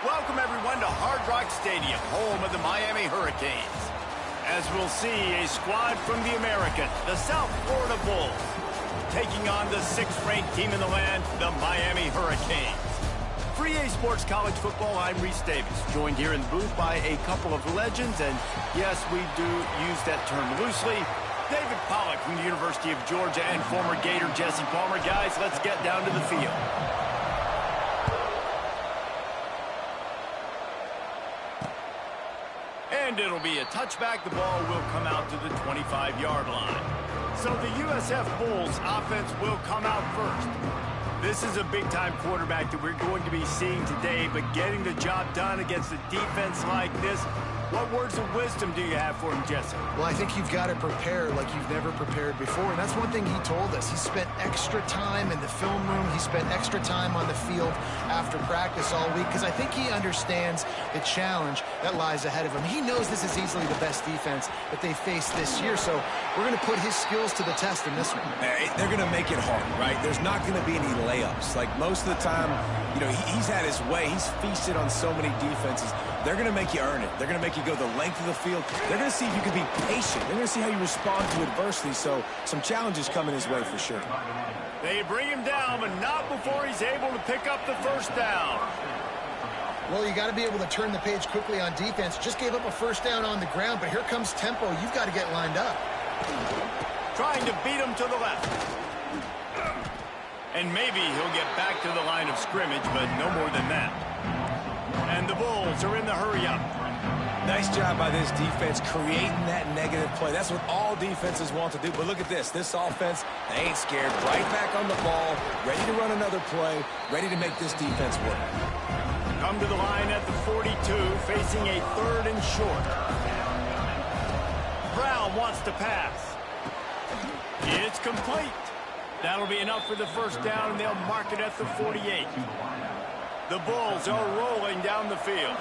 Welcome, everyone, to Hard Rock Stadium, home of the Miami Hurricanes. As we'll see, a squad from the American, the South Florida Bulls, taking on the 6th-ranked team in the land, the Miami Hurricanes. For EA Sports College Football, I'm Reese Davis, joined here in the booth by a couple of legends, and yes, we do use that term loosely. David Pollack from the University of Georgia and former Gator Jesse Palmer. Guys, let's get down to the field. And it'll be a touchback. The ball will come out to the 25-yard line. So the USF Bulls offense will come out first. This is a big-time quarterback that we're going to be seeing today, but getting the job done against a defense like this, what words of wisdom do you have for him, Jesse? Well, I think you've got to prepare like you've never prepared before, and that's one thing he told us. He spent extra time in the film room. He spent extra time on the field after practice all week, because I think he understands the challenge that lies ahead of him. He knows this is easily the best defense that they face this year, so we're going to put his skills to the test in this one. They're going to make it hard, right? There's not going to be any layups. Like most of the time, you know, he's had his way. He's feasted on so many defenses. They're going to make you earn it. They're going to make you go the length of the field. They're going to see if you can be patient. They're going to see how you respond to adversity. So some challenges coming his way for sure. They bring him down, but not before he's able to pick up the first down. Well, you got to be able to turn the page quickly on defense. Just gave up a first down on the ground, but here comes tempo. You've got to get lined up. Trying to beat him to the left. And maybe he'll get back to the line of scrimmage, but no more than that. And the Bulls are in the hurry-up. Nice job by this defense creating that negative play. That's what all defenses want to do. But look at this. This offense, they ain't scared. Right back on the ball, ready to run another play, ready to make this defense work. Come to the line at the 42, facing a 3rd and short. Brown wants to pass. It's complete. That'll be enough for the first down, and they'll mark it at the 48. The Bulls are rolling down the field.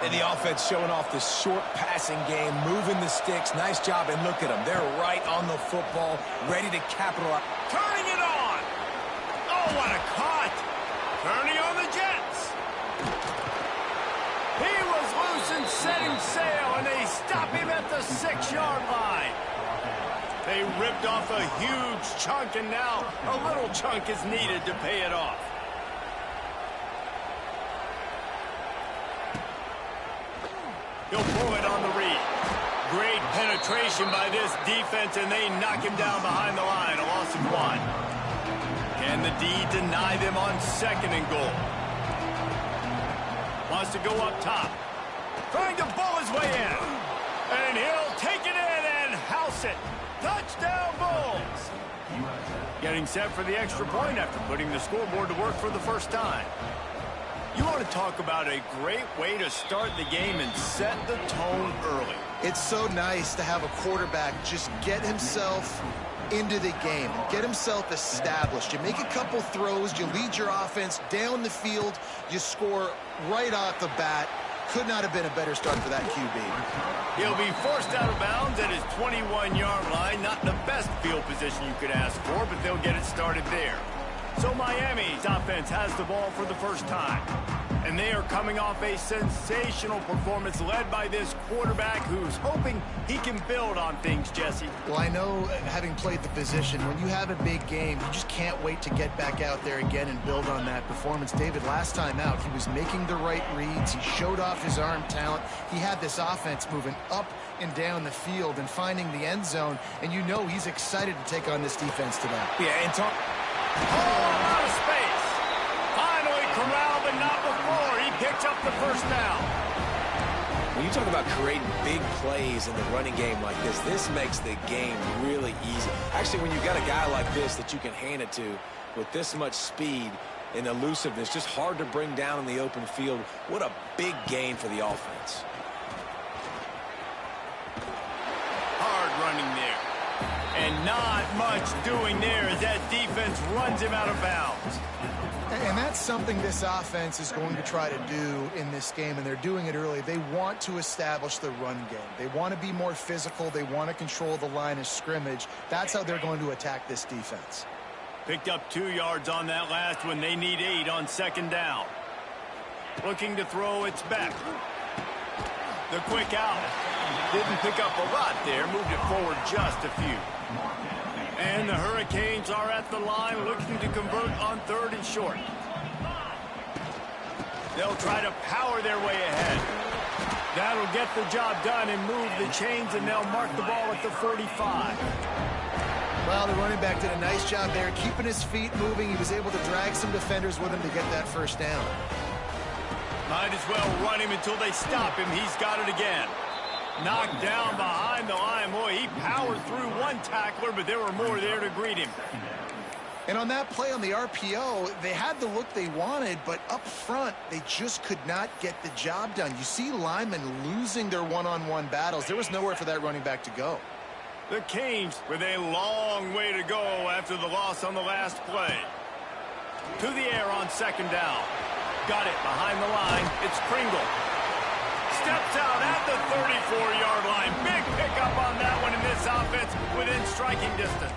And the offense showing off the short passing game, moving the sticks. Nice job, and look at them. They're right on the football, ready to capitalize. Turning it on. Oh, what a cut. Turning on the Jets. He was loose and setting sail, and they stop him at the 6-yard line. They ripped off a huge chunk, and now a little chunk is needed to pay it off. He'll pull it on the read. Great penetration by this defense, and they knock him down behind the line. A loss of 1. Can the D deny them on 2nd and goal? Wants to go up top. Trying to bull his way in. And he'll take it in and house it. Touchdown, Bulls! Getting set for the extra point after putting the scoreboard to work for the first time. You want to talk about a great way to start the game and set the tone early. It's so nice to have a quarterback just get himself into the game, get himself established. You make a couple throws, you lead your offense down the field, you score right off the bat. Could not have been a better start for that QB. He'll be forced out of bounds at his 21-yard line. Not the best field position you could ask for, but they'll get it started there. So Miami's offense has the ball for the first time. And they are coming off a sensational performance led by this quarterback who's hoping he can build on things, Jesse. Well, I know, having played the position, when you have a big game, you just can't wait to get back out there again and build on that performance. David, last time out, he was making the right reads. He showed off his arm talent. He had this offense moving up and down the field and finding the end zone. And you know he's excited to take on this defense today. Yeah, and talk. Oh, out of space. Finally corralled, but not before. He picks up the first down. When you talk about creating big plays in the running game like this makes the game really easy. Actually, when you've got a guy like this that you can hand it to with this much speed and elusiveness, just hard to bring down in the open field, what a big gain for the offense. Hard running there. And not much doing there as that defense runs him out of bounds. And that's something this offense is going to try to do in this game, and they're doing it early. They want to establish the run game. They want to be more physical. They want to control the line of scrimmage. That's how they're going to attack this defense. Picked up 2 yards on that last one. They need 8 on 2nd down. Looking to throw, it's back. The quick out. Didn't pick up a lot there, moved it forward just a few. And the Hurricanes are at the line looking to convert on 3rd and short. They'll try to power their way ahead. That'll get the job done and move the chains, and they'll mark the ball at the 45. Well, the running back did a nice job there, keeping his feet moving. He was able to drag some defenders with him to get that first down. Might as well run him until they stop him. He's got it again. Knocked down behind the line. Boy, he powered through one tackler, but there were more there to greet him. And on that play on the RPO, they had the look they wanted, but up front, they just could not get the job done. You see linemen losing their one-on-one battles. There was nowhere for that running back to go. The Canes with a long way to go after the loss on the last play. To the air on 2nd down. Got it behind the line. It's Pringle. Steps out at the 34-yard line. Big pickup on that one in this offense within striking distance.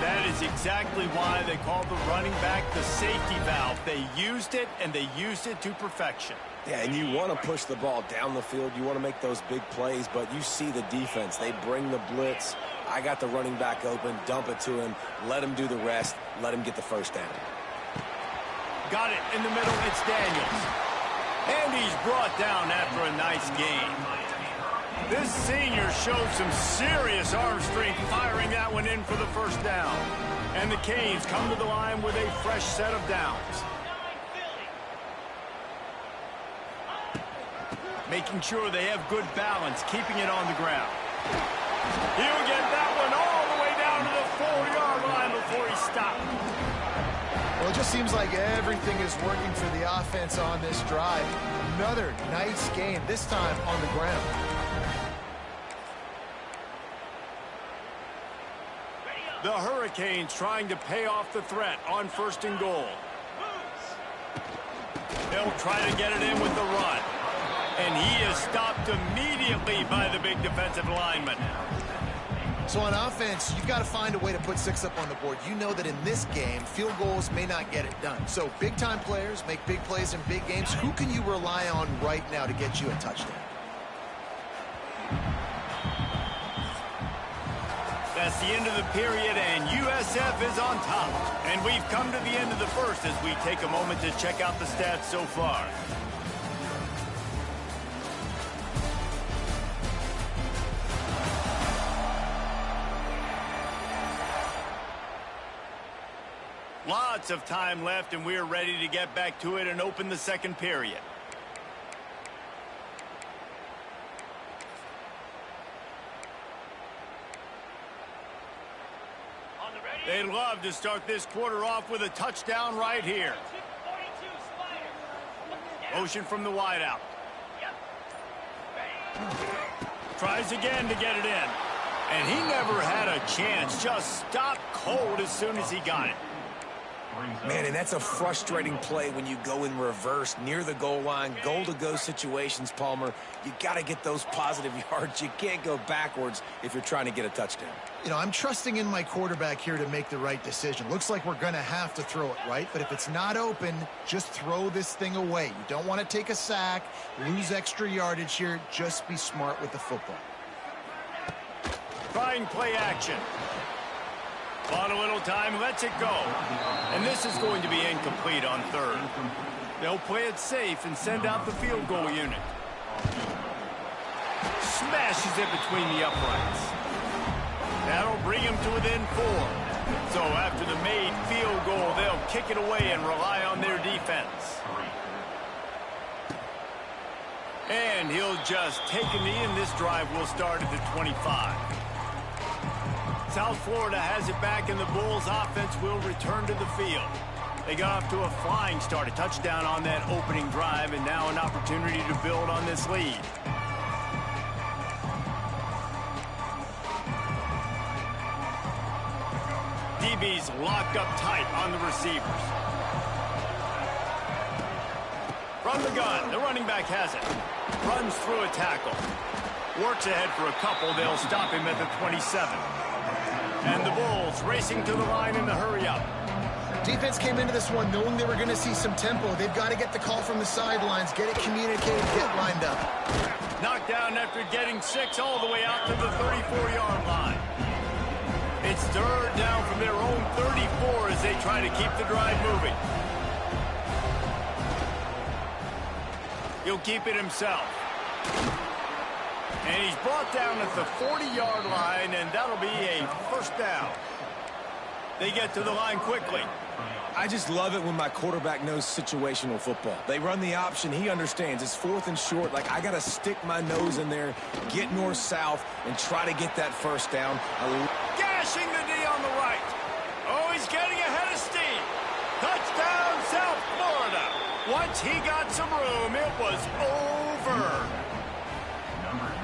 That is exactly why they called the running back the safety valve. They used it, and they used it to perfection. Yeah, and you want to push the ball down the field. You want to make those big plays, but you see the defense. They bring the blitz. I got the running back open. Dump it to him. Let him do the rest. Let him get the first down. Got it in the middle. It's Daniels. And he's brought down after a nice gain. This senior showed some serious arm strength firing that one in for the first down. And the Canes come to the line with a fresh set of downs. Making sure they have good balance, keeping it on the ground. He'll get that one all the way down to the 4-yard line before he stopped. Well, it just seems like everything is working for the offense on this drive. Another nice game, this time on the ground. The Hurricanes trying to pay off the threat on 1st and goal. They'll try to get it in with the run. And he is stopped immediately by the big defensive lineman. So on offense, you've got to find a way to put 6 up on the board. You know that in this game, field goals may not get it done. So big-time players make big plays in big games. Who can you rely on right now to get you a touchdown? That's the end of the period, and USF is on top. And we've come to the end of the first as we take a moment to check out the stats so far. Lots of time left, and we're ready to get back to it and open the second period. They'd love to start this quarter off with a touchdown right here. Motion from the wideout. Tries again to get it in. And he never had a chance. Just stopped cold as soon as he got it. Man, and that's a frustrating play when you go in reverse near the goal line, goal-to-go situations, Palmer. You got to get those positive yards. You can't go backwards if you're trying to get a touchdown. You know, I'm trusting in my quarterback here to make the right decision. Looks like we're going to have to throw it, right? But if it's not open, just throw this thing away. You don't want to take a sack, lose extra yardage here. Just be smart with the football. Fine play action. On a little time, lets it go. And this is going to be incomplete on 3rd. They'll play it safe and send out the field goal unit. Smashes it between the uprights. That'll bring him to within 4. So after the made field goal, they'll kick it away and rely on their defense. And he'll just take a knee, and this drive will start at the 25. South Florida has it back, and the Bulls offense will return to the field. They got off to a flying start, a touchdown on that opening drive, and now an opportunity to build on this lead. DB's locked up tight on the receivers. From the gun, the running back has it. Runs through a tackle. Works ahead for a couple. They'll stop him at the 27. And the Bulls racing to the line in the hurry up. Defense came into this one knowing they were going to see some tempo. They've got to get the call from the sidelines, get it communicated, get lined up. Knocked down after getting 6 all the way out to the 34-yard line. It's third down from their own 34 as they try to keep the drive moving. He'll keep it himself. And he's brought down at the 40-yard line, and that'll be a first down. They get to the line quickly. I just love it when my quarterback knows situational football. They run the option. He understands. It's 4th and short. Like, I got to stick my nose in there, get north-south, and try to get that first down. Gashing the D on the right. Oh, he's getting ahead of steam. Touchdown, South Florida. Once he got some room, it was over.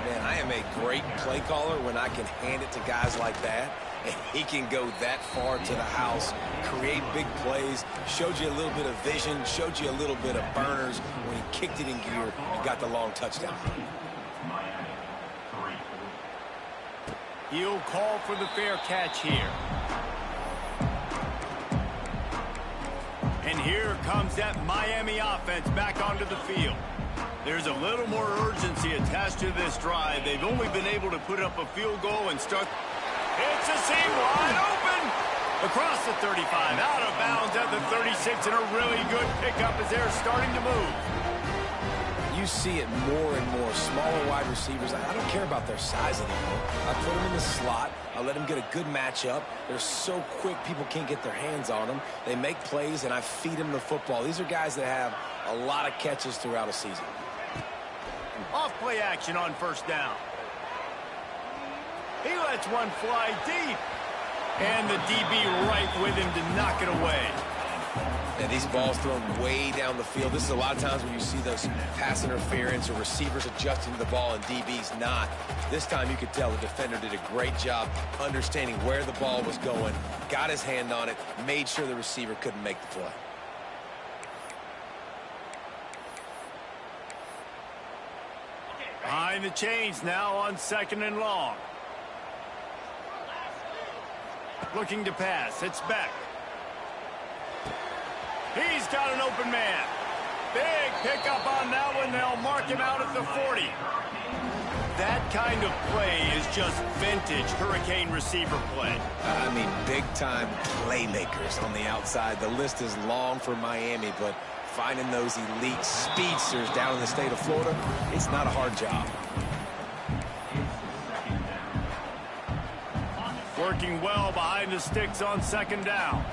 Man, I am a great play caller when I can hand it to guys like that. And he can go that far to the house, create big plays, showed you a little bit of vision, showed you a little bit of burners when he kicked it in gear and got the long touchdown. He'll call for the fair catch here. And here comes that Miami offense back onto the field. There's a little more urgency attached to this drive. They've only been able to put up a field goal and start. It's a seam wide open. Across the 35, out of bounds at the 36, and a really good pickup as they're starting to move. You see it more and more. Smaller wide receivers, I don't care about their size anymore. I put them in the slot. I let them get a good matchup. They're so quick, people can't get their hands on them. They make plays, and I feed them the football. These are guys that have a lot of catches throughout a season. Off play action on first down. He lets one fly deep. And the DB right with him to knock it away. And these balls thrown way down the field. This is a lot of times when you see those pass interference or receivers adjusting to the ball and DBs not. This time you could tell the defender did a great job understanding where the ball was going, got his hand on it, made sure the receiver couldn't make the play. Behind the chains now on 2nd and long. Looking to pass. It's Beck. He's got an open man. Big pickup on that one. They'll mark him out at the 40. That kind of play is just vintage Hurricane receiver play. I mean, big-time playmakers on the outside. The list is long for Miami, but finding those elite speedsters down in the state of Florida, it's not a hard job. Working well behind the sticks on 2nd down.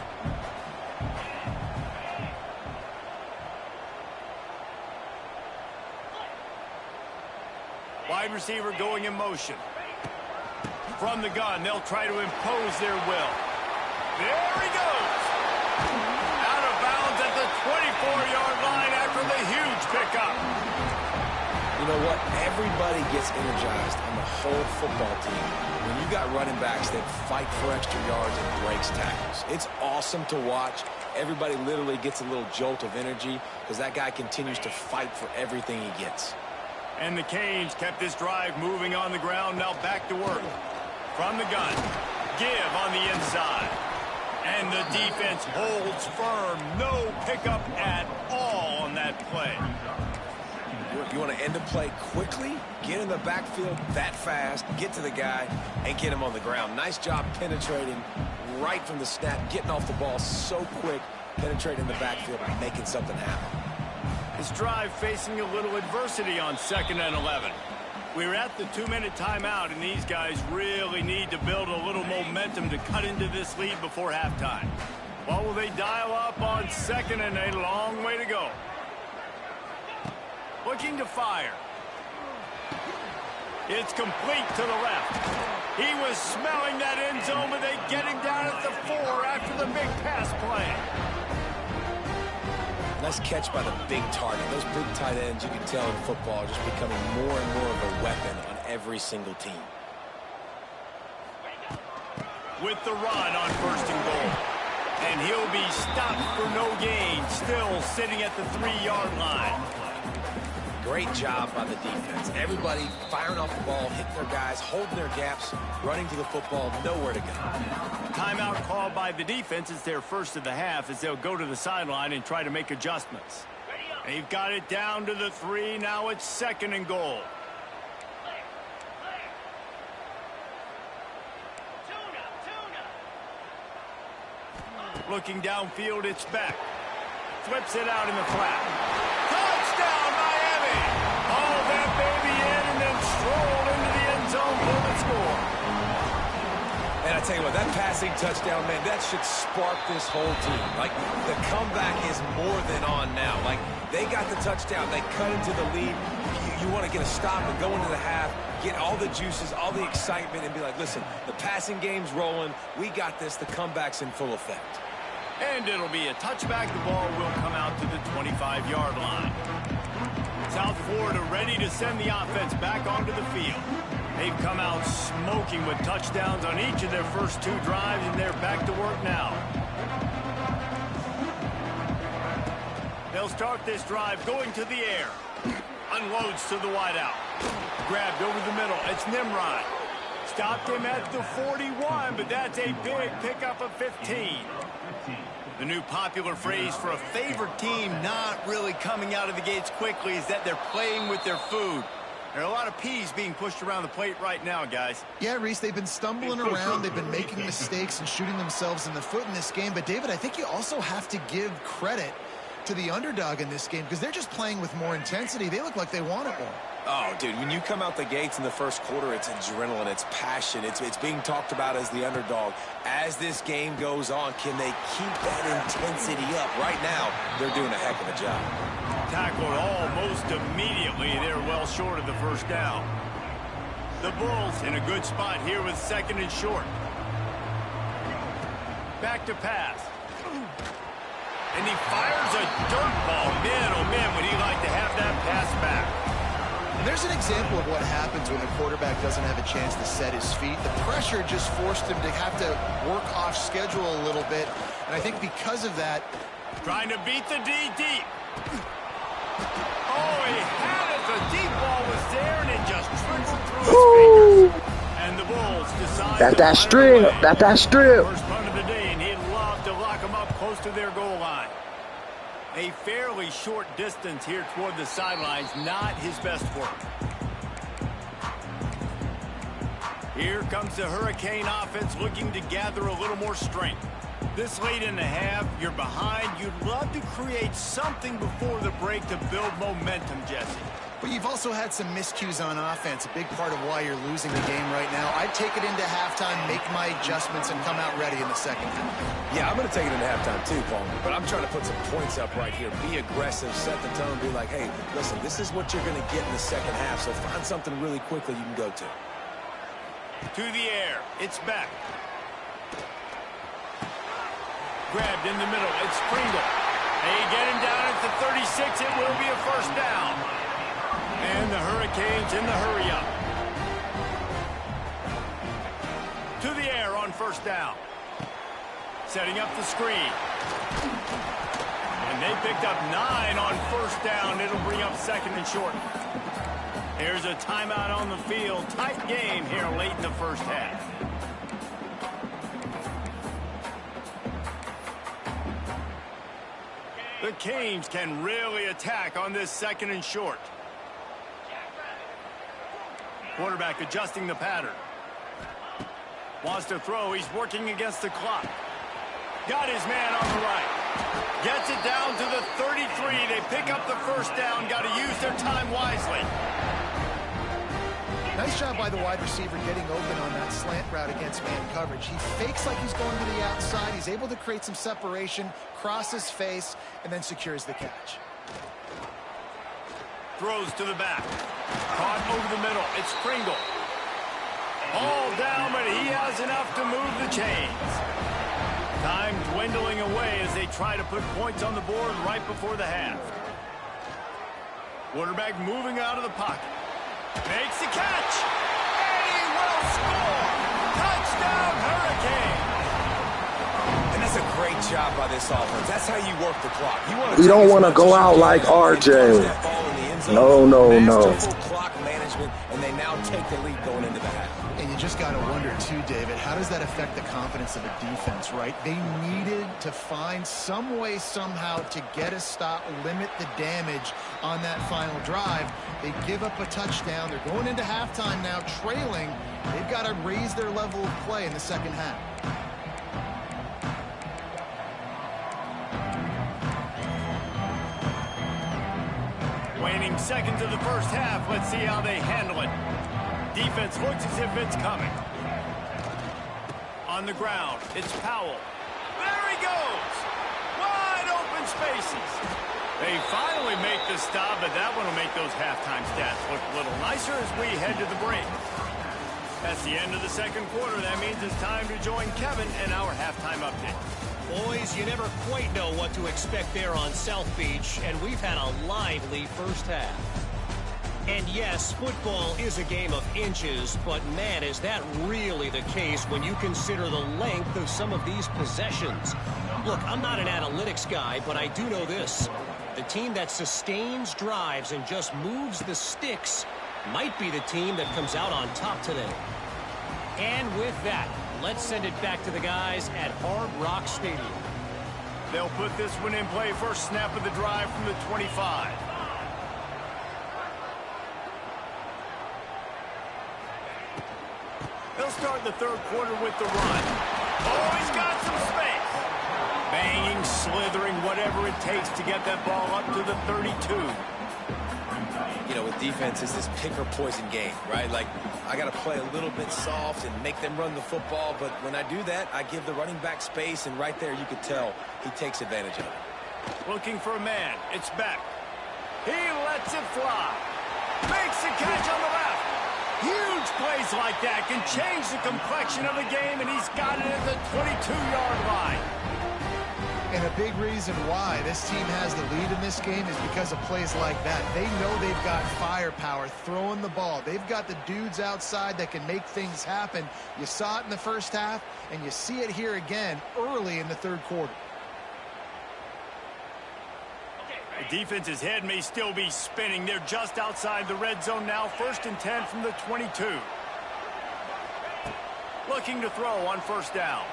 Wide receiver going in motion. From the gun, they'll try to impose their will. There he goes. Out of bounds at the 24-yard line after the huge pickup. You know what? Everybody gets energized on the whole football team when you got running backs that fight for extra yards and breaks tackles. It's awesome to watch. Everybody literally gets a little jolt of energy because that guy continues to fight for everything he gets. And the Canes kept this drive moving on the ground. Now back to work. From the gun. Give on the inside. And the defense holds firm. No pickup at all on that play. You want to end a play quickly, get in the backfield that fast, get to the guy, and get him on the ground. Nice job penetrating right from the snap, getting off the ball so quick, penetrating the backfield and making something happen. This drive facing a little adversity on 2nd and 11. We're at the 2-minute timeout, and these guys really need to build a little momentum to cut into this lead before halftime. What will they dial up on 2nd and a long way to go? Looking to fire. It's complete to the left. He was smelling that end zone, but they get him down at the 4 after the big pass play. Nice catch by the big target. Those big tight ends, you can tell in football, are just becoming more and more of a weapon on every single team. With the run on 1st and goal. And he'll be stopped for no gain, still sitting at the 3-yard line. Great job by the defense. Everybody firing off the ball, hitting their guys, holding their gaps, running to the football, nowhere to go. Timeout called by the defense. It's their first of the half as they'll go to the sideline and try to make adjustments. They've got it down to the 3. Now it's 2nd and goal. Looking downfield, it's back. Flips it out in the flat. Touchdown, Miami! Haul that baby in and then stroll into the end zone for the score. And I tell you what, that passing touchdown, man, that should spark this whole team. Like, the comeback is more than on now. Like, they got the touchdown. They cut into the lead. You want to get a stop and go into the half, get all the juices, all the excitement, and be like, listen, the passing game's rolling. We got this. The comeback's in full effect. And it'll be a touchback. The ball will come out to the 25-yard line. South Florida ready to send the offense back onto the field. They've come out smoking with touchdowns on each of their first 2 drives, and they're back to work now. They'll start this drive going to the air. Unloads to the wideout. Grabbed over the middle. It's Nimrod. Stopped him at the 41, but that's a big pickup of 15. The new popular phrase for a favored team not really coming out of the gates quickly is that they're playing with their food. There are a lot of peas being pushed around the plate right now, guys. Yeah, Reese, they've been stumbling around. They've been making mistakes and shooting themselves in the foot in this game. But, David, I think you also have to give credit to the underdog in this game because they're just playing with more intensity. They look like they want it more. Oh, dude, when you come out the gates in the first quarter, it's adrenaline, it's passion, it's being talked about as the underdog. As this game goes on, can they keep that intensity up? Right now, they're doing a heck of a job. Tackled almost immediately. They're well short of the first down. The Bulls in a good spot here with 2nd and short. Back to pass. And he fires a dirt ball. Man, oh man, would he like to have that pass back. And there's an example of what happens when the quarterback doesn't have a chance to set his feet. The pressure just forced him to have to work off schedule a little bit. And I think because of that... Trying to beat the D deep. Oh, he had it. The deep ball was there, and it just trickled through his fingers. And the Bulls decide that strip. That strip. First punt of the day, and he'd love to lock them up close to their goal line. A fairly short distance here toward the sidelines, not his best work. Here comes the Hurricane offense looking to gather a little more strength. This late in the half, you're behind. You'd love to create something before the break to build momentum, Jesse. But you've also had some miscues on offense, a big part of why you're losing the game right now. I'd take it into halftime, make my adjustments, and come out ready in the second half. Yeah, I'm going to take it into halftime too, Paul. But I'm trying to put some points up right here. Be aggressive, set the tone, be like, hey, listen, this is what you're going to get in the second half, so find something really quickly you can go to. To the air. It's back. Grabbed in the middle. It's Pringle. They get him down at the 36. It will be a first down. And the Hurricanes in the hurry-up. To the air on first down. Setting up the screen. And they picked up 9 on first down. It'll bring up 2nd and short. Here's a timeout on the field. Tight game here late in the first half. The Canes can really attack on this 2nd and short. Quarterback adjusting the pattern. Wants to throw. He's working against the clock. Got his man on the right. Gets it down to the 33. They pick up the first down. Got to use their time wisely. Nice job by the wide receiver getting open on that slant route against man coverage. He fakes like he's going to the outside. He's able to create some separation, cross his face, and then secures the catch. Throws to the back. Caught over the middle. It's Pringle. All down, but he has enough to move the chains. Time dwindling away as they try to put points on the board right before the half. Quarterback moving out of the pocket. Makes the catch. And he will score. Touchdown, Hurricane. And that's a great job by this offense. That's how you work the clock. You don't want to go out like RJ. That ball in the end end zone. No. Masterful clock management, and they now take the lead going into the half. And you just got to wonder, too, David, how does that affect the confidence of a defense, right? They needed to find some way, somehow, to get a stop, limit the damage on that final drive. They give up a touchdown. They're going into halftime now, trailing. They've got to raise their level of play in the second half. Waning seconds of the first half. Let's see how they handle it. Defense looks as if it's coming. On the ground, it's Powell. There he goes! Wide open spaces. They finally make the stop, but that one will make those halftime stats look a little nicer as we head to the break. That's the end of the second quarter. That means it's time to join Kevin and our halftime update. Boys, you never quite know what to expect there on South Beach, and we've had a lively first half. And yes, football is a game of inches, but man, is that really the case when you consider the length of some of these possessions. Look, I'm not an analytics guy, but I do know this. The team that sustains drives and just moves the sticks might be the team that comes out on top today. And with that, let's send it back to the guys at Hard Rock Stadium. They'll put this one in play first snap of the drive from the 25. They'll start the third quarter with the run. Oh, he's got some space. Banging, slithering, whatever it takes to get that ball up to the 32. You know, with defense, it's this pick or poison game, right? Like, I got to play a little bit soft and make them run the football, but when I do that, I give the running back space, and right there you could tell he takes advantage of it. Looking for a man. It's Beck. He lets it fly. Makes the catch on the left. Huge plays like that can change the complexion of the game, and he's got it at the 22-yard line. And a big reason why this team has the lead in this game is because of plays like that. They know they've got firepower throwing the ball. They've got the dudes outside that can make things happen. You saw it in the first half, and you see it here again early in the third quarter. The defense's head may still be spinning. They're just outside the red zone now. 1st and 10 from the 22. Looking to throw on first down.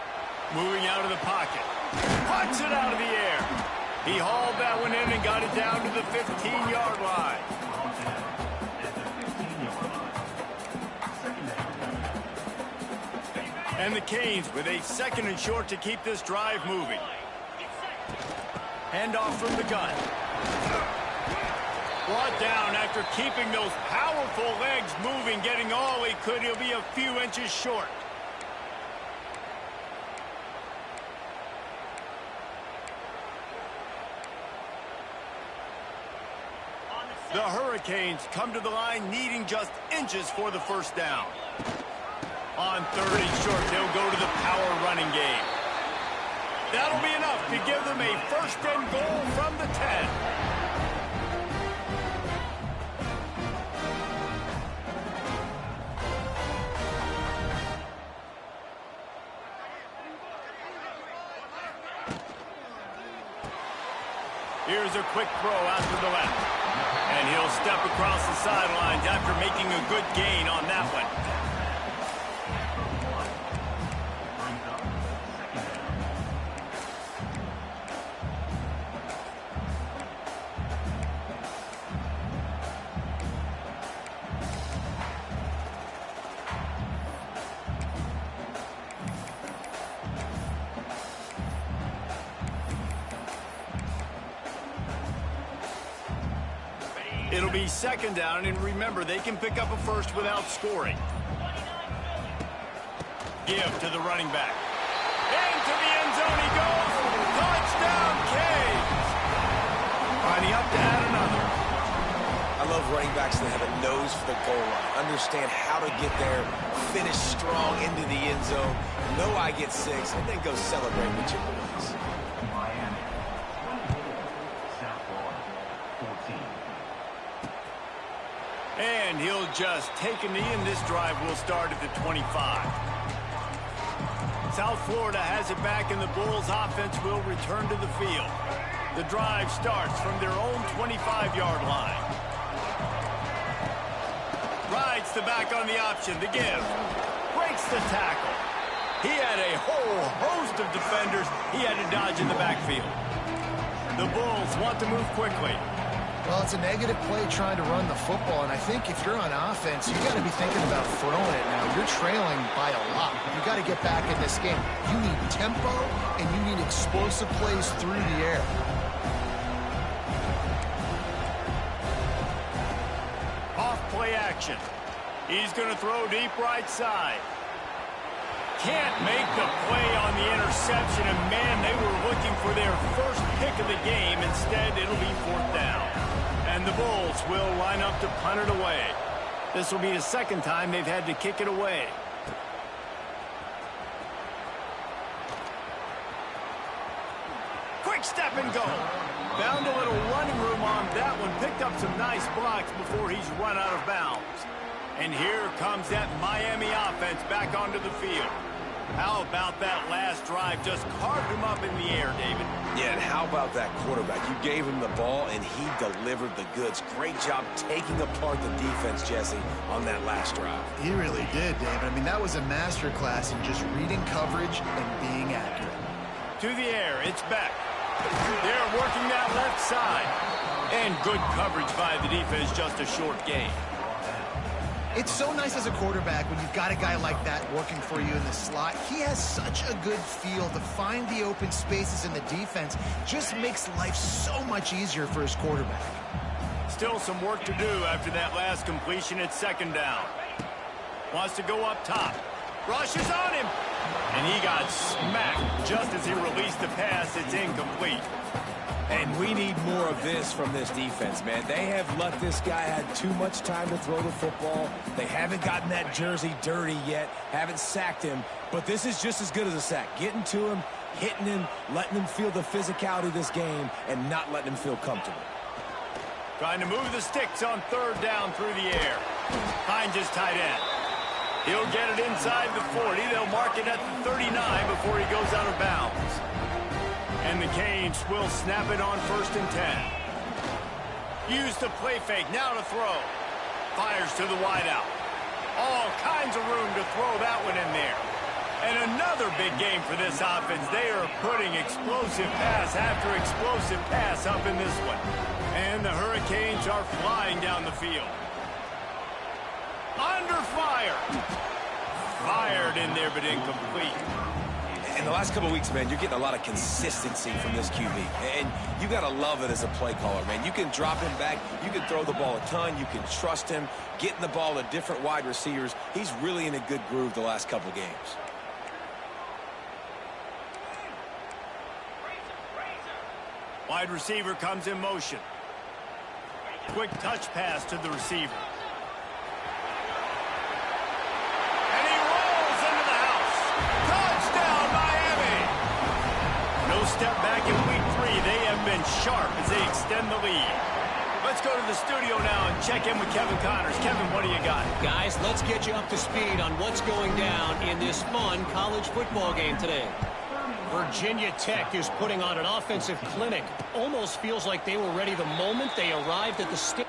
Moving out of the pocket. Puts it out of the air. He hauled that one in and got it down to the 15-yard line. And the Canes with a 2nd and short to keep this drive moving. Handoff from the gun. Brought down after keeping those powerful legs moving, getting all he could. He'll be a few inches short. The Hurricanes come to the line needing just inches for the first down. On 3rd and short, they'll go to the power running game. That'll be enough to give them a 1st and goal from the 10. Here's a quick throw out to the left. And he'll step across the sidelines after making a good gain on that one. It'll be 2nd down, and remember, they can pick up a first without scoring. Give to the running back. Into the end zone he goes. Touchdown, Canes. Finding up to add another. I love running backs that have a nose for the goal line. Understand how to get there, finish strong into the end zone, know I get 6, and then go celebrate with your boys. And he'll just take a knee, and this drive will start at the 25. South Florida has it back, and the Bulls offense will return to the field. The drive starts from their own 25-yard line. Rides the back on the option. The give. Breaks the tackle. He had a whole host of defenders he had to dodge in the backfield. The Bulls want to move quickly. Well, it's a negative play trying to run the football, and I think if you're on offense, you got to be thinking about throwing it now. You're trailing by a lot. You got to get back in this game. You need tempo, and you need explosive plays through the air. Off play action. He's going to throw deep right side. Can't make the play on the interception, and man, they were looking for their first pick of the game. Instead, it'll be 4th down. And the Bulls will line up to punt it away. This will be the second time they've had to kick it away. Quick step and go. Found a little running room on that one. Picked up some nice blocks before he's run out of bounds. And here comes that Miami offense back onto the field. How about that last drive? Just carved him up in the air, David. Yeah, and how about that quarterback? You gave him the ball, and he delivered the goods. Great job taking apart the defense, Jesse, on that last drive. He really did, David. I mean, that was a masterclass in just reading coverage and being accurate. To the air, it's back. They're working that left side. And good coverage by the defense, just a short gain. It's so nice as a quarterback when you've got a guy like that working for you in the slot. He has such a good feel to find the open spaces in the defense. Just makes life so much easier for his quarterback. Still some work to do after that last completion at 2nd down. Wants to go up top. Rushes on him. And he got smacked just as he released the pass. It's incomplete. And we need more of this from this defense, man. They have let this guy have too much time to throw the football. They haven't gotten that jersey dirty yet, haven't sacked him. But this is just as good as a sack. Getting to him, hitting him, letting him feel the physicality of this game, and not letting him feel comfortable. Trying to move the sticks on 3rd down through the air. Finds his tight end. He'll get it inside the 40. They'll mark it at the 39 before he goes out of bounds. And the Canes will snap it on 1st and 10. Use the play fake, now to throw. Fires to the wideout. All kinds of room to throw that one in there. And another big game for this offense. They are putting explosive pass after explosive pass up in this one. And the Hurricanes are flying down the field. Under fire. Fired in there, but incomplete. In the last couple of weeks, man, you're getting a lot of consistency from this QB. And you got to love it as a play caller, man. You can drop him back. You can throw the ball a ton. You can trust him. Getting the ball to different wide receivers. He's really in a good groove the last couple of games. Wide receiver comes in motion. Quick touch pass to the receiver. And he rolls into the house. Touchdown, Miami! No step back in week 3. They have been sharp as they extend the lead. Let's go to the studio now and check in with Kevin Connors. Kevin, what do you got? Guys, let's get you up to speed on what's going down in this fun college football game today. Virginia Tech is putting on an offensive clinic. Almost feels like they were ready the moment they arrived at the state.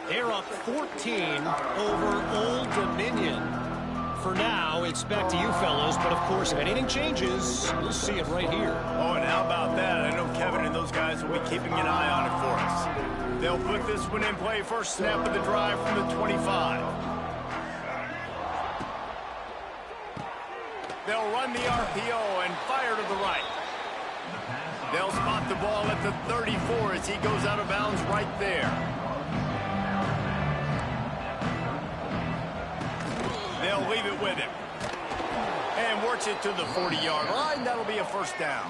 They're up 14 over Old Dominion. For now, it's back to you fellas, but of course, if anything changes, you'll see it right here. Oh, and how about that? I know Kevin and those guys will be keeping an eye on it for us. They'll put this one in play. First snap of the drive from the 25. They'll run the RPO and fire to the right. They'll spot the ball at the 34 as he goes out of bounds right there. They'll leave it with him. And works it to the 40-yard line. That'll be a first down.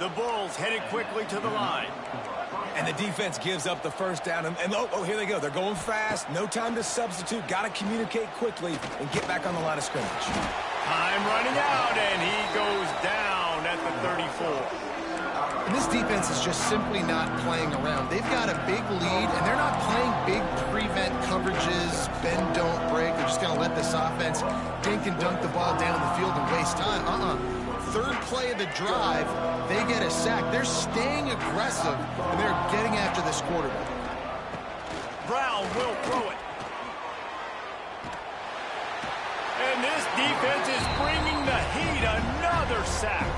The Bulls headed quickly to the line. And the defense gives up the first down. And oh, here they go. They're going fast. No time to substitute. Got to communicate quickly and get back on the line of scrimmage. Time running out, and he goes down at the 34. And this defense is just simply not playing around. They've got a big lead, and they're not playing big prevent coverages, bend, don't break. They're just going to let this offense dink and dunk the ball down the field and waste time. Third play of the drive, they get a sack. They're staying aggressive, and they're getting after this quarterback. Brown will throw it. And this defense is bringing the heat. Another sack.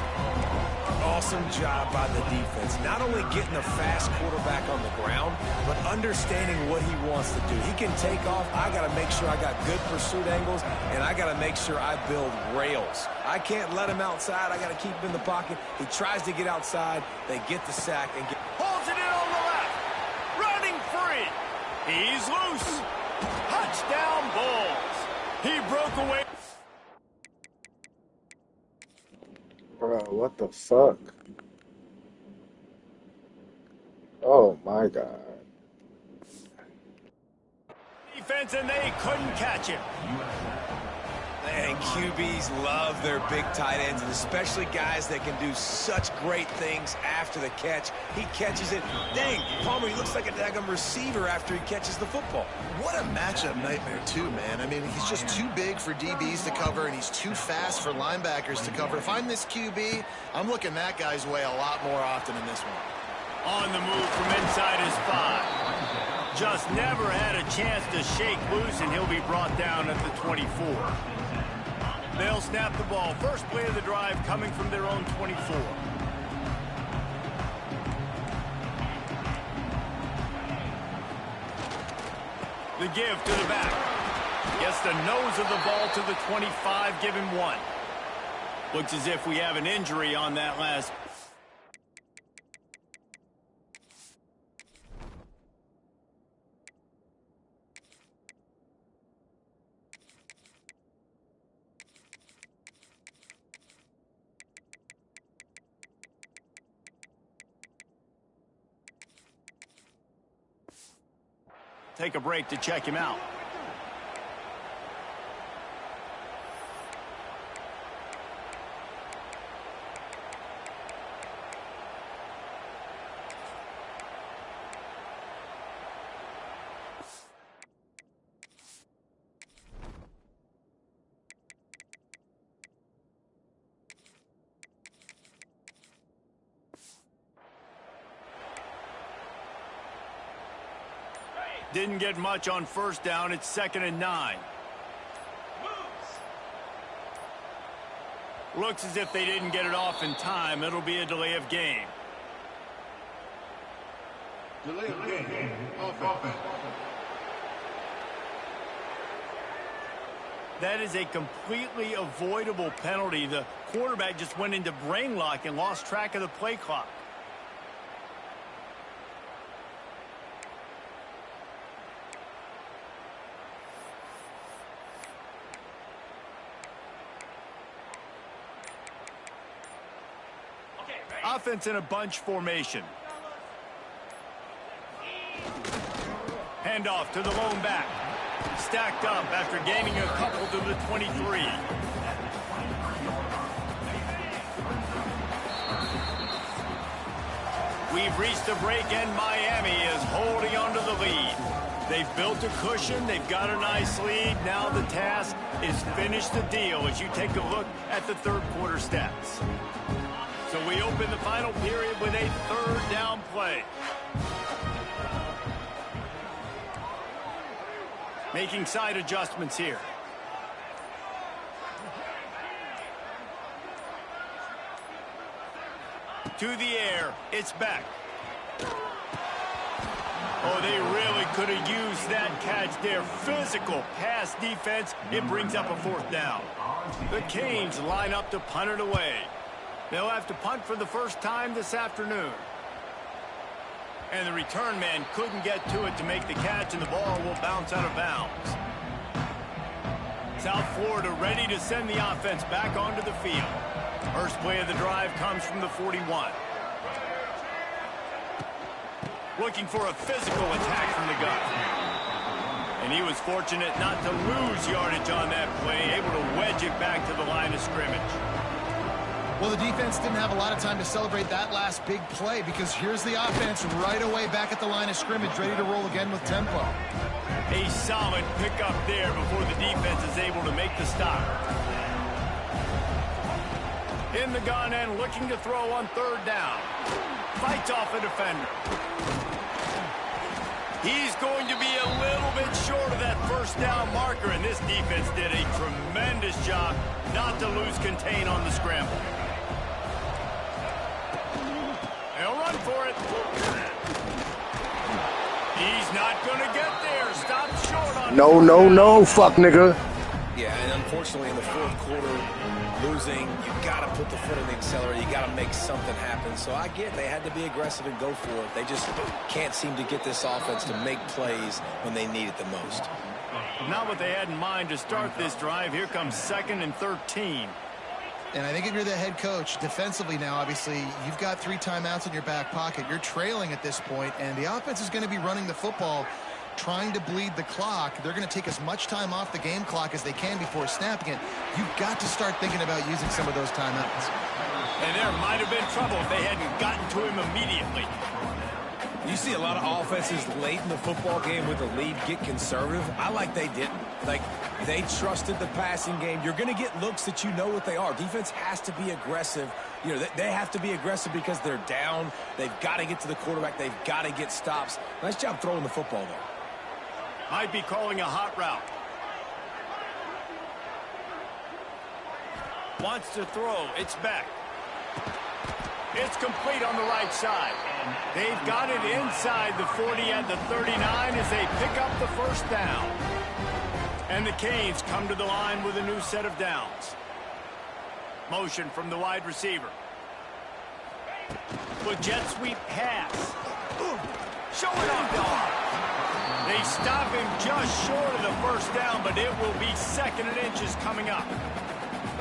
Awesome job by the defense. Not only getting a fast quarterback on the ground, but understanding what he wants to do. He can take off. I got to make sure I got good pursuit angles, and I got to make sure I build rails. I can't let him outside. I got to keep him in the pocket. He tries to get outside. They get the sack and get... Pulls it in on the left. Running free. He's loose. Touchdown Bulls. He broke away. Bro, what the fuck? Oh my God. Defense, and they couldn't catch him. And QBs love their big tight ends, and especially guys that can do such great things after the catch. He catches it. Dang, Palmer, he looks like a daggum receiver after he catches the football. What a matchup nightmare, too, man. I mean, he's just too big for DBs to cover, and he's too fast for linebackers to cover. If I'm this QB, I'm looking that guy's way a lot more often in this one. On the move from inside his 5. Just never had a chance to shake loose, and he'll be brought down at the 24. They'll snap the ball. First play of the drive coming from their own 24. The give to the back. Gets the nose of the ball to the 25. Give him 1. Looks as if we have an injury on that last. Take a break to check him out. Didn't get much on first down. It's 2nd and 9. Looks as if they didn't get it off in time. It'll be a delay of game. Delay of game. Offense. That is a completely avoidable penalty. The quarterback just went into brain lock and lost track of the play clock. Offense in a bunch formation. Handoff to the lone back. Stacked up after gaining a couple to the 23. We've reached the break, and Miami is holding on to the lead. They've built a cushion. They've got a nice lead. Now the task is finish the deal as you take a look at the third quarter stats. So we open the final period with a third down play. Making side adjustments here. to the air. It's back. Oh, they really could have used that catch there. Physical pass defense. It brings up a 4th down. The Canes line up to punt it away. They'll have to punt for the first time this afternoon. And the return man couldn't get to it to make the catch, and the ball will bounce out of bounds. South Florida ready to send the offense back onto the field. First play of the drive comes from the 41. Looking for a physical attack from the gun. And he was fortunate not to lose yardage on that play, able to wedge it back to the line of scrimmage. Well, the defense didn't have a lot of time to celebrate that last big play because here's the offense right away back at the line of scrimmage, ready to roll again with tempo. A solid pickup there before the defense is able to make the stop. In the gun and looking to throw on 3rd down. Fights off a defender. He's going to be a little bit short of that 1st down marker, and this defense did a tremendous job not to lose contain on the scramble. They'll run for it. He's not going to get there. Stop short on No, fuck nigga. Yeah, and unfortunately in the 4th quarter, losing, you got to put the foot on the accelerator. You got to make something happen. So I get they had to be aggressive and go for it. They just can't seem to get this offense to make plays when they need it the most. Not what they had in mind to start this drive. Here comes 2nd and 13. And I think if you're the head coach, defensively now, obviously, you've got 3 timeouts in your back pocket. You're trailing at this point, and the offense is going to be running the football, trying to bleed the clock. They're going to take as much time off the game clock as they can before snapping it. You've got to start thinking about using some of those timeouts. And there might have been trouble if they hadn't gotten to him immediately. You see a lot of offenses late in the football game with a lead get conservative. I like they didn't. Like, they trusted the passing game. You're going to get looks that you know what they are. Defense has to be aggressive. You know, they have to be aggressive because they're down. They've got to get to the quarterback. They've got to get stops. Nice job throwing the football there. Might be calling a hot route. Wants to throw. It's back. It's complete on the right side. They've got it inside the 40 at the 39 as they pick up the 1st down. And the Canes come to the line with a new set of downs. Motion from the wide receiver. With jet sweep pass. Showing off the arm. They stop him just short of the 1st down, but it will be 2nd and inches coming up.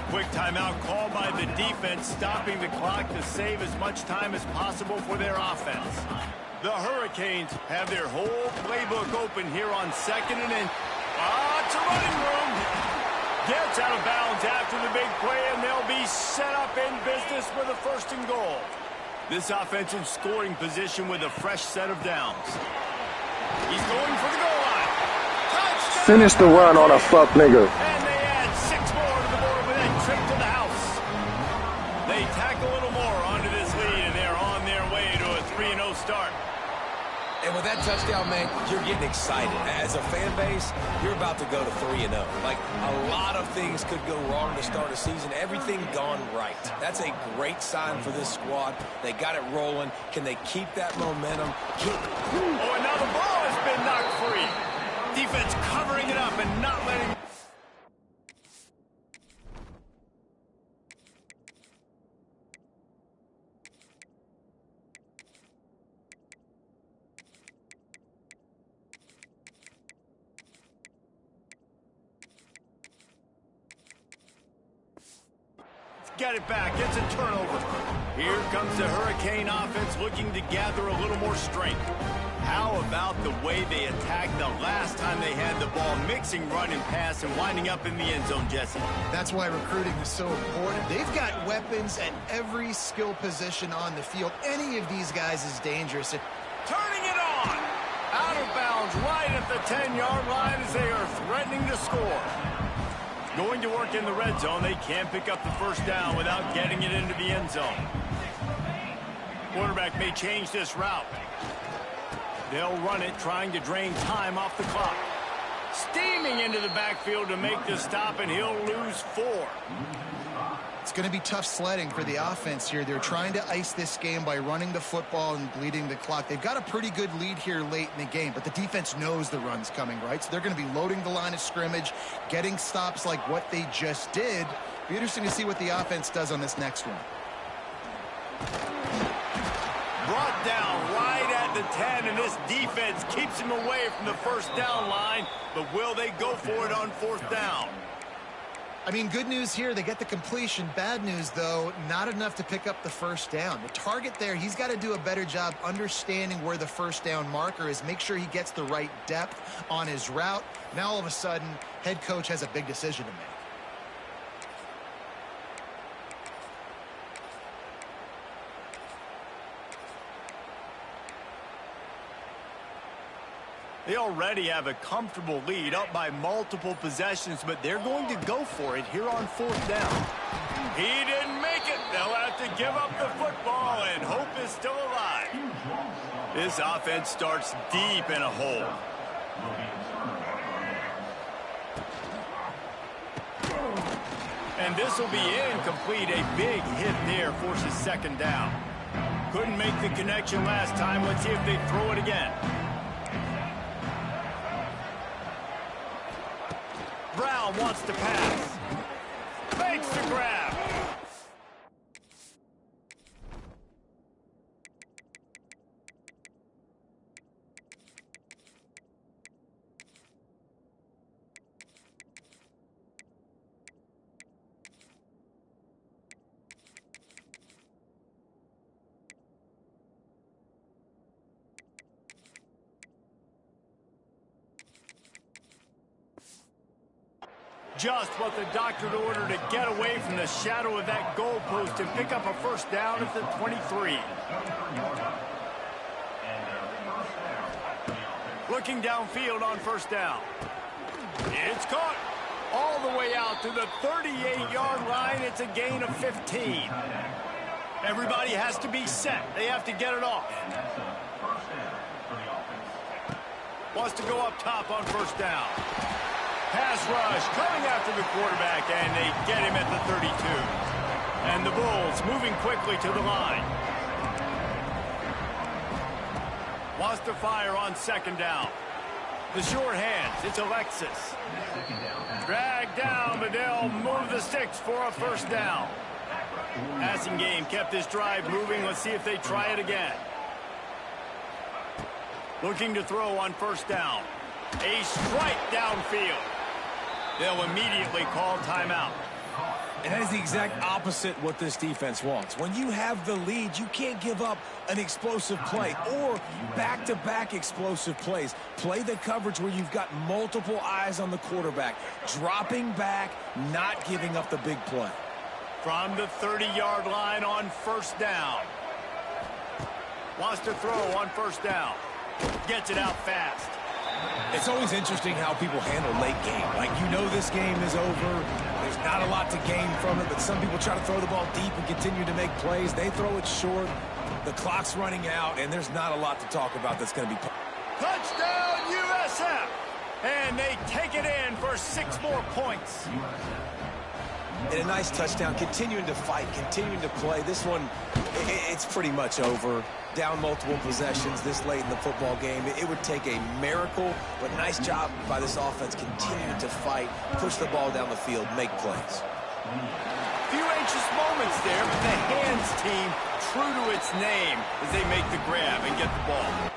Quick timeout called by the defense, stopping the clock to save as much time as possible for their offense. The Hurricanes have their whole playbook open here on 2nd and inch. It's a running room. Gets out of bounds after the big play, and they'll be set up in business with a 1st and goal. This offensive scoring position with a fresh set of downs. He's going for the goal line. Touchdown! Finish the run on a fuck nigga. And they add 6 more to the board with that trip to the house. They tack a little more onto this lead, and they're on their way to a 3-0 start. And with that touchdown, man, you're getting excited. As a fan base, you're about to go to 3-0. Like, a lot of things could go wrong to start a season. Everything gone right. That's a great sign for this squad. They got it rolling. Can they keep that momentum? Oh, and now the ball has been knocked free. Defense covering it up and not letting... Get it back. It's a turnover. Here comes the Hurricane offense looking to gather a little more strength. How about the way they attacked the last time they had the ball, mixing run and pass and winding up in the end zone, Jesse? That's why recruiting is so important. They've got weapons at every skill position on the field. Any of these guys is dangerous. Turning it on! Out of bounds right at the 10-yard line as they are threatening to score. Going to work in the red zone. They can't pick up the 1st down without getting it into the end zone. Quarterback may change this route. They'll run it, trying to drain time off the clock. Steaming into the backfield to make the stop, and he'll lose 4. It's going to be tough sledding for the offense here. They're trying to ice this game by running the football and bleeding the clock. They've got a pretty good lead here late in the game, but the defense knows the run's coming, right? So they're going to be loading the line of scrimmage, getting stops like what they just did. Be interesting to see what the offense does on this next one. Brought down right at the 10, and this defense keeps him away from the first down line, but will they go for it on fourth down? I mean, good news here, they get the completion. Bad news, though, not enough to pick up the first down. The target there, he's got to do a better job understanding where the first down marker is, make sure he gets the right depth on his route. Now, all of a sudden, head coach has a big decision to make. They already have a comfortable lead, up by multiple possessions, but they're going to go for it here on fourth down. He didn't make it. They'll have to give up the football, and hope is still alive. This offense starts deep in a hole. And this will be incomplete. A big hit there forces second down. Couldn't make the connection last time. Let's see if they throw it again. Brown wants to pass. Makes the grab. Just what the doctor ordered to get away from the shadow of that goalpost and pick up a first down at the 23. Looking downfield on first down. It's caught all the way out to the 38-yard line. It's a gain of 15. Everybody has to be set. They have to get it off. Wants to go up top on first down. Pass rush coming after the quarterback, and they get him at the 32. And the Bulls moving quickly to the line. Wants to fire on second down. The short hands, it's Alexis. Dragged down, but they'll move the sticks for a first down. Passing game kept this drive moving. Let's see if they try it again. Looking to throw on first down. A strike downfield. They'll immediately call timeout. And that is the exact opposite what this defense wants. When you have the lead, you can't give up an explosive play or back-to-back explosive plays. Play the coverage where you've got multiple eyes on the quarterback, dropping back, not giving up the big play. From the 30-yard line on first down. Wants to throw on first down. Gets it out fast. It's always interesting how people handle late game. Like, you know this game is over. There's not a lot to gain from it, but some people try to throw the ball deep and continue to make plays. They throw it short. The clock's running out, and there's not a lot to talk about that's going to be... Touchdown, USF! And they take it in for 6 more points. And a nice touchdown, continuing to fight, continuing to play. This one, it's pretty much over. Down multiple possessions this late in the football game. It would take a miracle, but nice job by this offense continuing to fight, push the ball down the field, make plays. Few anxious moments there, but the hands team true to its name as they make the grab and get the ball.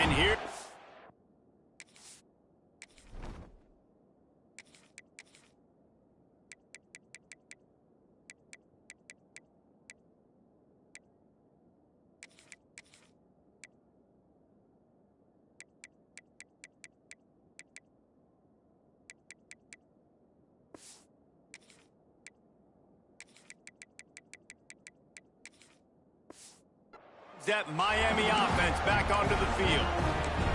And here... that Miami offense back onto the field.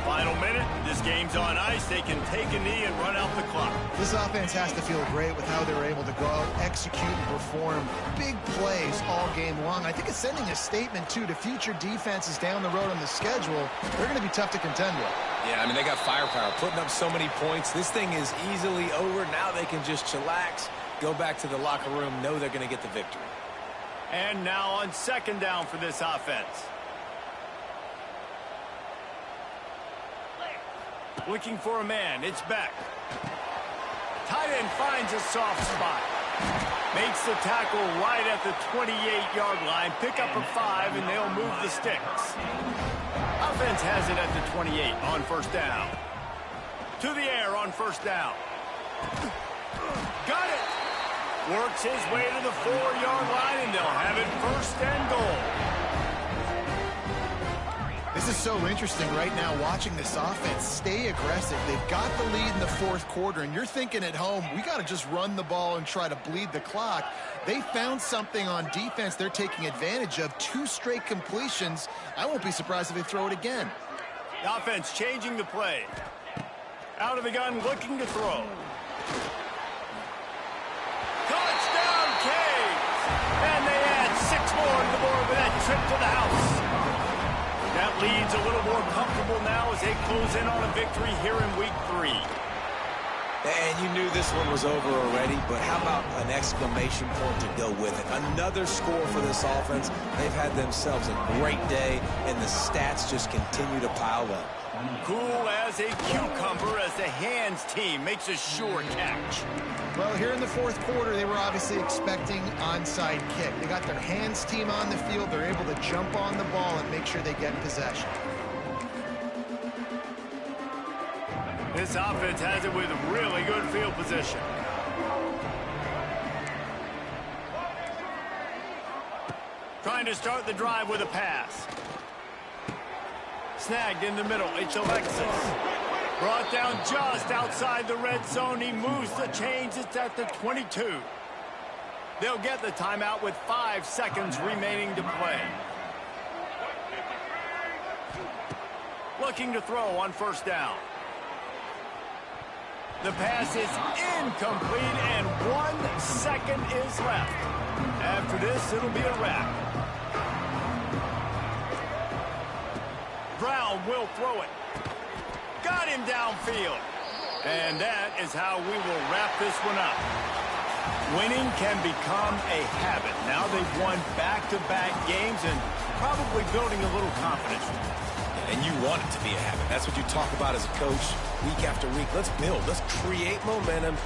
Final minute, this game's on ice. They can take a knee and run out the clock. This offense has to feel great with how they were able to go out, execute, and perform big plays all game long. I think it's sending a statement, too, to future defenses down the road on the schedule. They're going to be tough to contend with. Yeah, I mean, they got firepower, putting up so many points. This thing is easily over. Now they can just chillax, go back to the locker room, know they're going to get the victory. And now on second down for this offense. Looking for a man. It's back. Tight end finds a soft spot. Makes the tackle right at the 28-yard line. Pick up a 5, and they'll move the sticks. Offense has it at the 28 on first down. To the air on first down. Got it. Works his way to the 4-yard line, and they'll have it first and goal. This is so interesting right now, watching this offense stay aggressive. They've got the lead in the fourth quarter, and you're thinking at home, we got to just run the ball and try to bleed the clock. They found something on defense they're taking advantage of. 2 straight completions. I won't be surprised if they throw it again. The offense changing the play. Out of the gun, looking to throw. Touchdown, Canes! And they add 6 more to the board with that trip to the house. That lead's a little more comfortable now as they close in on a victory here in week 3. And you knew this one was over already, but how about an exclamation point to go with it? Another score for this offense. They've had themselves a great day, and the stats just continue to pile up. Cool as a cucumber as the hands team makes a sure catch. Well, here in the fourth quarter, they were obviously expecting onside kick. They got their hands team on the field. They're able to jump on the ball and make sure they get possession. This offense has it with really good field position. Trying to start the drive with a pass. Snagged in the middle. It's Alexis. Brought down just outside the red zone. He moves the chains. It's at the 22. They'll get the timeout with 5 seconds remaining to play. Looking to throw on first down. The pass is incomplete, and 1 second is left. After this, it'll be a wrap. Brown will throw it. Got him downfield. And that is how we will wrap this one up. Winning can become a habit. Now they've won back-to-back games and probably building a little confidence. And you want it to be a habit. That's what you talk about as a coach week after week. Let's build. Let's create momentum.